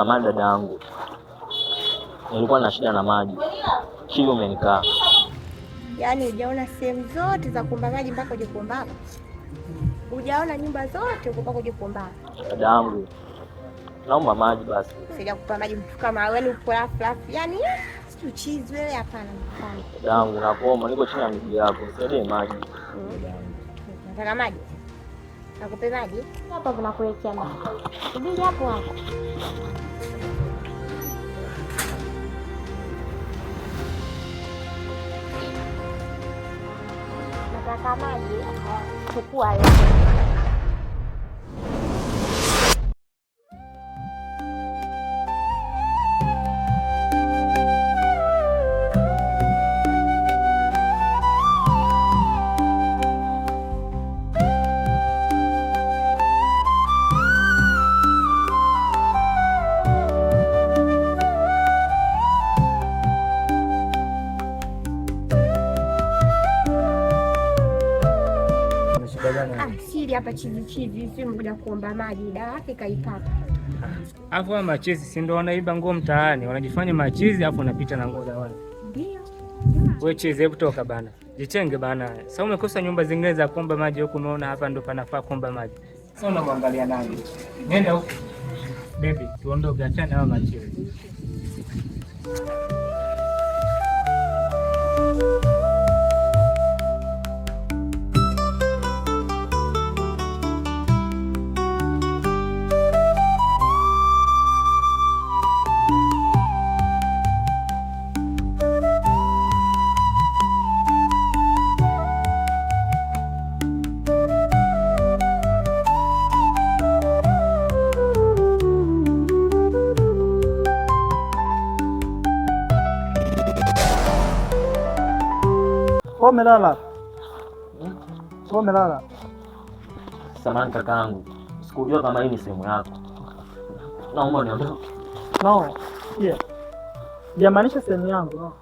Samahani dada yangu, nilikuwa na shida na maji, chini umenikaa. Yaani hujaona sehemu zote za kuomba maji mpaka uje kuomba hapa? Hujaona nyumba zote uko mpaka uje kuomba hapa? Dada yangu, naomba maji basi. Sija kupa maji mtu kama wewe uko rafu. Yaani uchizi wewe, hapana. Dada yangu, nakuomba, niko chini ya miguu yako, nisaidie maji. Nataka maji. Nakupe maji? Hapa tunakuletea maji. Subiri hapo hapo. Nataka maji. Chukua leo. Siri hapa chizi sio mkuja kuomba maji, dawa yake kaipata. Alafu wa machizi si ndio wanaiba nguo mtaani, wanajifanya machizi alafu wanapita na nguo za wale. Ndio. Wewe chizi, hebu toka bana. Jichenge bana. Sasa umekosa nyumba zingine za kuomba maji huko, umeona hapa ndo panafaa kuomba maji. Sasa unamwangalia nani? Nenda huko. Baby, tuondoke, achana na machizi. Umelala? Umelala? Samahani kakaangu, sikujua kama hii ni sehemu yako. Naomba niondoke. No. Yeah. Jamaanisha sehemu yangu, no.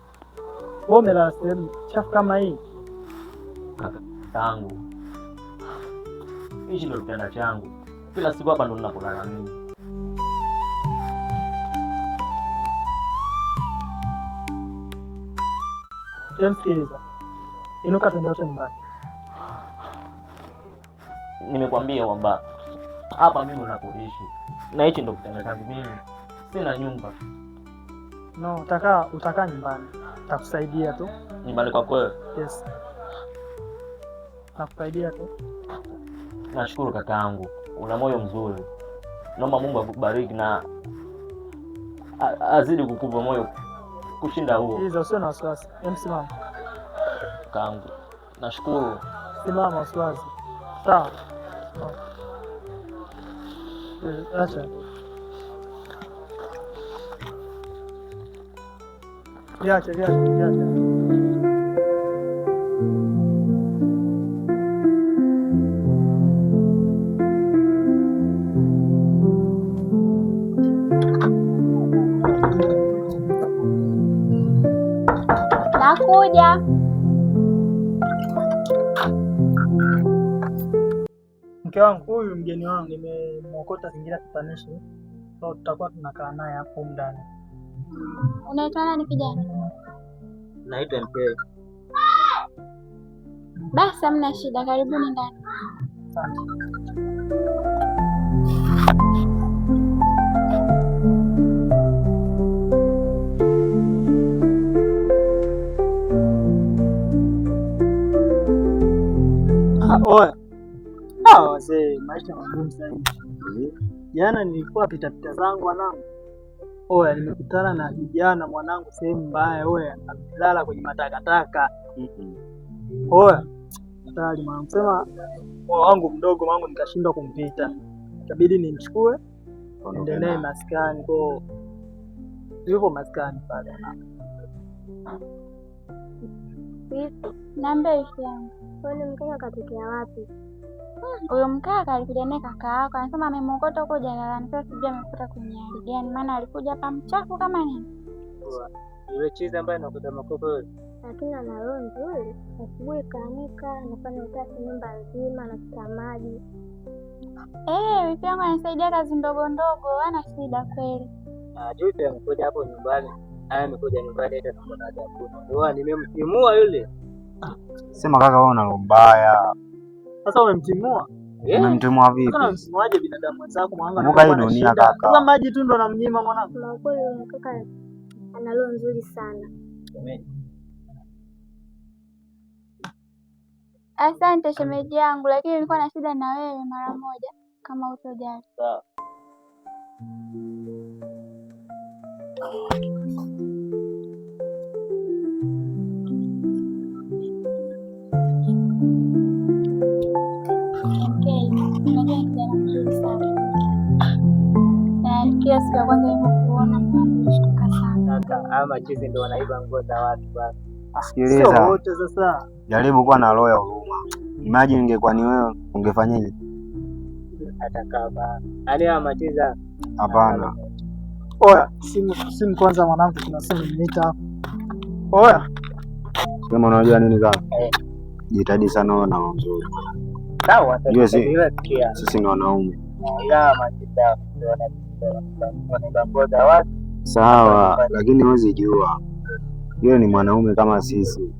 Umelala sehemu chafu kama hii? Kakaangu, hichi ndo kitanda changu. Kila siku hapa ndo ninapolala mimi. Sikiliza. Inuka twende nyumbani. Nimekwambia kwamba hapa mimi nakuishi. Na hichi ndo kitanda changu mimi. Sina nyumba. No, utakaa nyumbani. Takusaidia tu. Nyumbani kwa kweli? Yes. Nakusaidia tu. Nashukuru kakaangu. Una moyo mzuri. Naomba Mungu akubariki na azidi kukupa moyo kushinda huo. Hizo sio na wasiwasi. Msimama. Kakaangu. Nashukuru. Simama wasiwasi. Sawa. Acha. Viache. Nakuja. Mke wangu huyu mgeni wangu nimemwokota zingira kitanishi. So tutakuwa tunakaa naye hapo ndani. Unaitwa nani kijana? Naitwa MP. Basi hamna shida, karibuni ndani. Asante. Oya. Wazee, maisha magumu sana. Jana nilikuwa pita zangu mwanangu. Oya, nimekutana na kijana mwanangu sehemu mbaya. Oya, amelala kwenye matakataka. Oya, hatari mwanangu. Sema wangu mdogo wangu nikashindwa kumpita. Ikabidi nimchukue endelee maskani kwa yuko maskani pale. Niambie ishi yangu. Kwani mkaka katokea wapi? Huyo mkaka alikuja naye kaka yako, anasema amemwokota huko jalalani. Sasa sijui amekuta kwenye hali gani, maana alikuja hapa mchafu kama nini. Yule chizi ambaye anakuta makoko yule. Lakini ana roho nzuri. Asubuhi kaanika, anafanya usafi nyumba nzima, anapika maji. Wiki yangu anasaidia kazi ndogo ndogo, hana shida kweli. Juzi amekuja hapo nyumbani. Amekuja nyumbani tena na ajabu. Ndio nimemtimua yule. Sema kaka, wewe una roho mbaya. Sasa umemtimua? Umemtimua vipi? Sasa unamsimuaje binadamu wenzako mwanga? Kumbuka hii dunia kaka. Sasa maji tu ndo namnyima mwanangu. Kwa kweli kaka ana roho nzuri sana. Asante shemeji yangu, lakini nilikuwa na shida na wewe mara moja kama utojali. Sawa. Kila siku ya kwanza nilipokuona nilishtuka sana. Kaka, machizi ndio wanaiba nguo za watu bwana. Sikiliza. Wote sasa. Jaribu kuwa na roho ya huruma. Imagine ingekuwa ni wewe, ungefanyaje? Hata kama yaani machizi Hapana. Oya, simu kwanza mwanangu, kuna simu niita. Oya. Kama unajua nini kaka? Jitahidi sana uwe na roho nzuri. Sawa, sisi ni wanaume. Ila machizi wanaiba nguo za watu. Sawa, lakini huwezi jua. Yeye ni mwanaume kama sisi.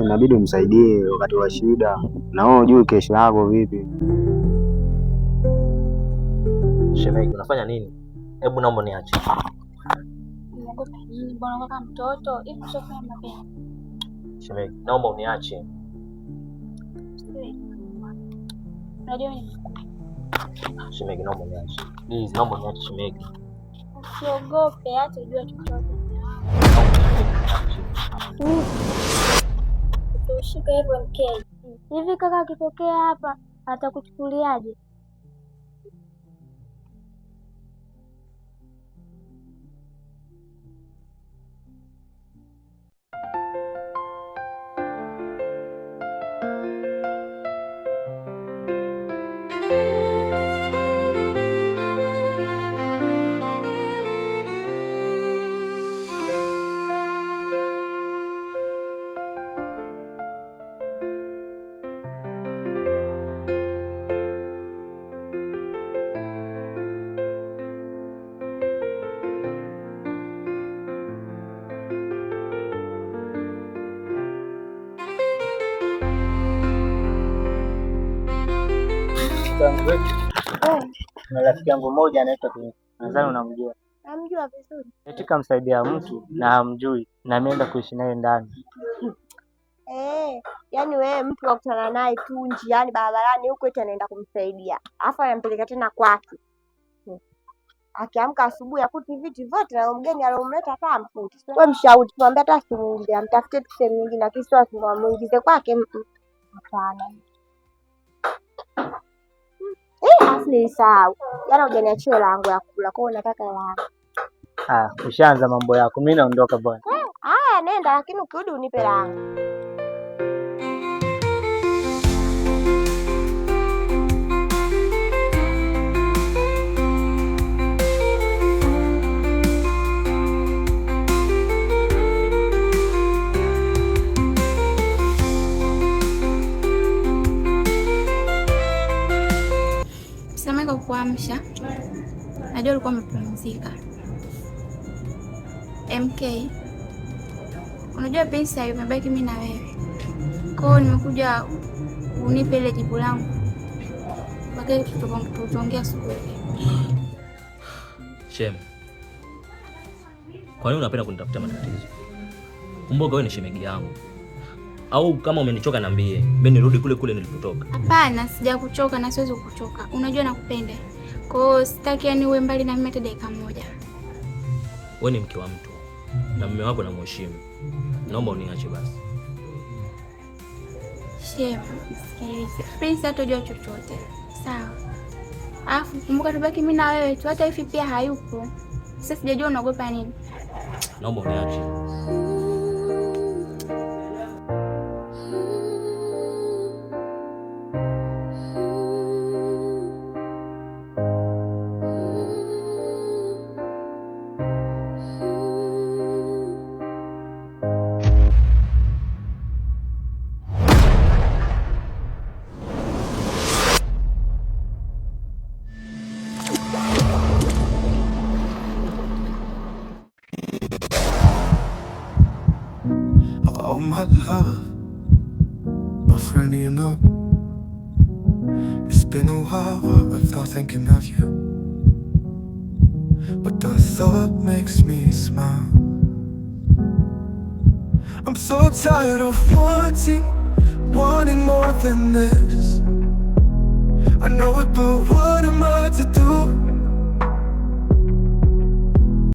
Inabidi umsaidie wakati wa shida. Na wewe hujui kesho yako vipi. Shemeji, unafanya nini? Hebu naomba niache. Unaogopa nini? Mbona kama mtoto? Hivi ushafanya mapema. Shemeji, naomba uniache. Unajua nini? Shemeji, naomba uniache. Please, naomba uniache shemeji. Usiogope, hata ujue chochote. Ushika hivyo mkei. Hivi kaka akitokea hapa atakuchukuliaje? Na rafiki yangu mmoja anaitwa nadhani unamjua. Namjua vizuri. Nataka msaidia mtu na hamjui na ameenda kuishi naye ndani. Yaani wewe mtu wakutana naye tu njiani barabarani huko eti anaenda kumsaidia. Alafu anampeleka tena kwake. Akiamka asubuhi akuti viti vyote na mgeni alomleta hata amkuti. Wewe mshauri tumwambie hata asimuingie, amtafutie tu sehemu nyingine lakini sio asimuingize kwake. Hapana. Afu nilisahau. Jana hujaniachia langu ya kula, kwa hiyo nataka langu. Ushaanza mambo yako. Mimi naondoka bwana. Haya nenda, lakini ukirudi unipe langu. Samahani kwa kuamsha. Najua ulikuwa umepumzika. MK, unajua pesa hiyo imebaki mimi na wewe. Kwa hiyo nimekuja unipe ile jibu langu. Baadaye tutaongea asubuhi. Shem, kwa nini unapenda kunitafuta matatizo? Kumbuka wewe ni shemeji yangu. Au kama umenichoka niambie, mimi nirudi kule kule nilipotoka. Hapana, sijakuchoka na siwezi kukuchoka. Unajua nakupenda. Kwa hiyo sitaki yani uwe mbali na mimi hata dakika moja. Wewe ni mke wa mtu na mume wako namheshimu. Naomba uniache basi. Shem, sikiliza. Prince hatojua chochote. Sawa. Alafu kumbuka tubaki mimi na wewe tu, hata hivi pia hayupo. Sasa sijajua unaogopa nini. Naomba uniache. Oh my love, my friend, you know, it's been a while without thinking of you, but the thought makes me smile. I'm so tired of wanting more than this. I know it, but what am I to do?